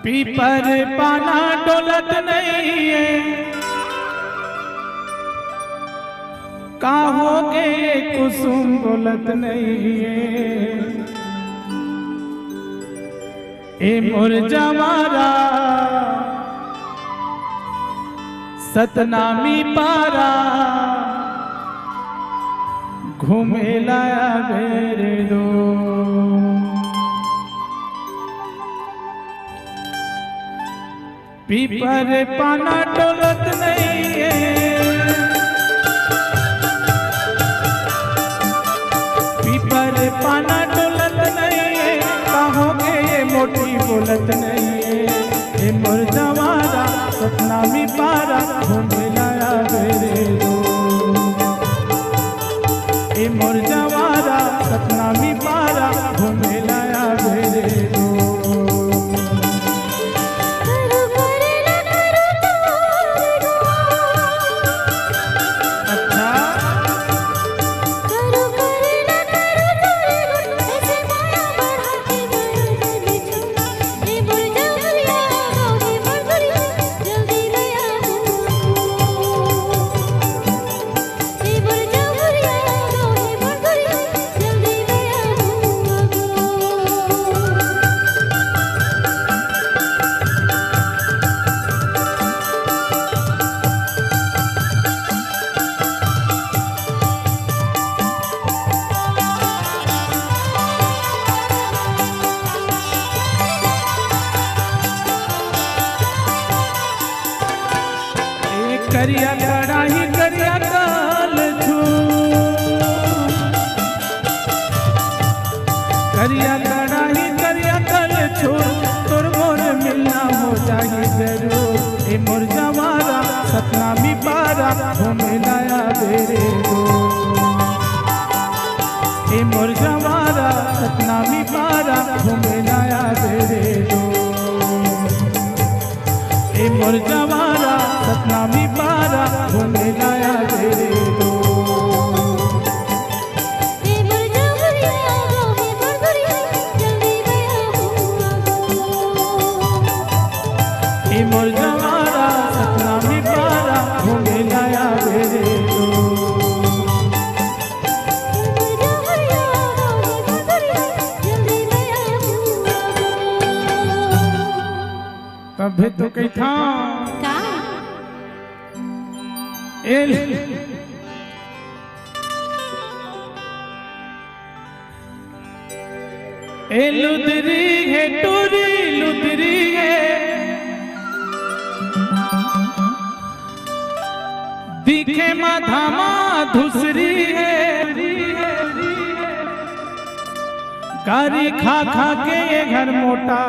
पीपर पाना डोलत नहीं है, कहोगे कुसुम बोलत नहीं है। ए मुरझावारा सतनामी पारा घूमे लाया मेरे दो। पीपर पाना डोलत नहीं है, पीपर पाना डोलत नहीं है, कहोगे ये मोटी बोलत नहीं है। ये मुरझावारा सतनामी पारा घूमे लाया मेरे दो। ये मुरझावारा सतनामी पारा घूमे लाया मेरे दो। करिया कड़ाही करिया काल छू, करिया कड़ाही करिया काल छू, तोर मोर मिलना हो जाए जरूर। ए मुरझावारा सतनामी पारा घूमे लाया मेरे दो। ए मुरझावारा सतनामी पारा घूमे लाया मेरे दो। ए मुरझावारा सतनामी पारा घूमे लाया मेरे दो। ए मुरझावारा सतनामी पारा घूमे लाया मेरे दो। तभी तो कही था ए लुदरी है टूरी लुदरी है, दिखे माधामा धुसरी है। गारी खा खा के ये घर मोटा,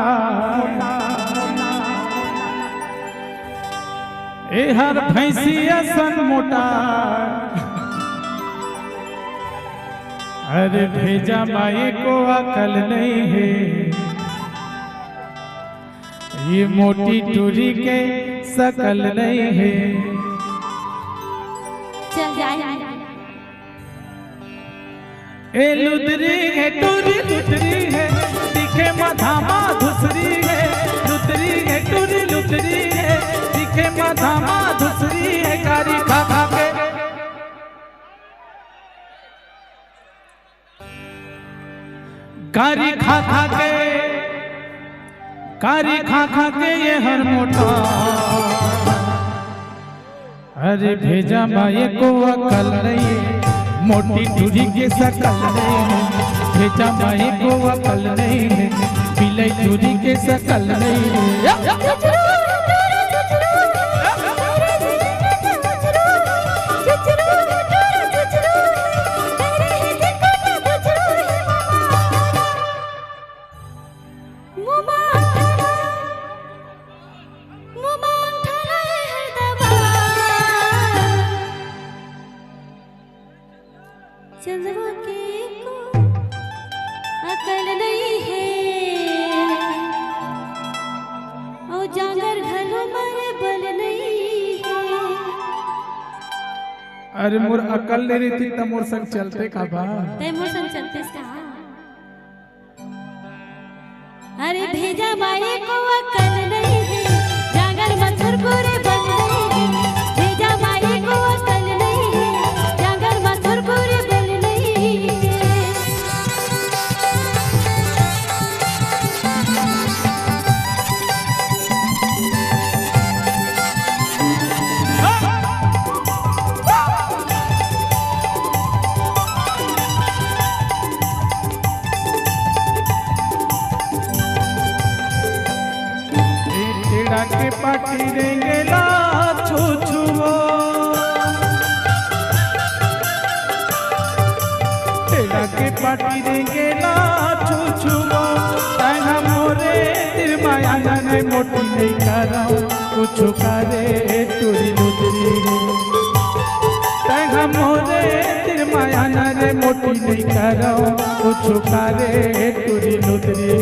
ए हर भैंसी सन मोटा। अरे भेजा माई को अकल नहीं है, ये मोटी टूरी के सकल नहीं है। चल जाए ए लुदरी है टूरी लुदरी है, दिखे माधामा धुसरी है। लुदरी है टूरी लुदरी है, दिखे माधामा धुसरी है। गारी खा खा के गारी खा खा के गारी खा खा के ये हर मोटा। अरे भेजा माए को अकल नहीं, मोटी टूरी के सकल नहीं है। भेजा माए को अकल नहीं है, बिलाई टूरी के सकल नहीं है। चंद्रमा के को अकल नहीं है, और जागर घलो मारे बल नहीं है। अरे मोर अकल नहीं रहती तब मोर संग चलते का बा। ते मोर संग चलते कहा। अरे भेजा माए को अकल पाटी देंगे ला छू छुओ तेरा के पाटी देंगे ला छू छुओ तैना मोरे तिर माया ने मोटी नहीं कराऊं कुछ करे तुरी लुदरी तैना मोरे तिर माया ने मोटी नहीं कराऊं कुछ करे तुरी लुदरी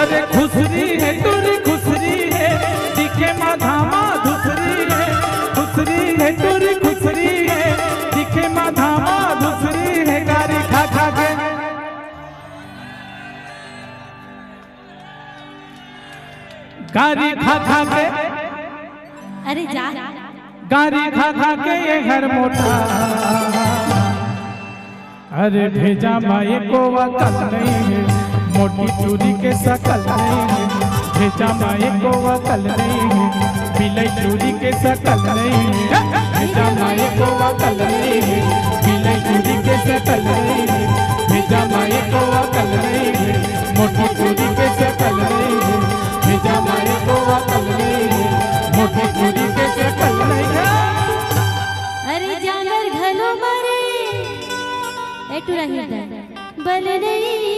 अरे खुसरी है तुरी खुसरी है दिखे माधामा धुसरी है खुसरी है तुरी खुसरी है दिखे माधामा धुसरी है गारी खा खा के गारी खा खा के अरे जा गारी खा खा के ये घर मोटा अरे भेजा माए को वकल नहीं है मोटी चूड़ी के सकल नहीं है भेजा माए को वकल नहीं है बिलाई चूड़ी के सकल नहीं है भेजा माए को वकल नहीं है बिलाई चूड़ी के सकल नहीं है भेजा माए को वकल नहीं है मोटी चूड़ी के सकल नहीं है भेजा माए को वकल नहीं है मोटी चूड़ी के सकल नहीं है अरे जागर घलो मारे एटू रही बल नहीं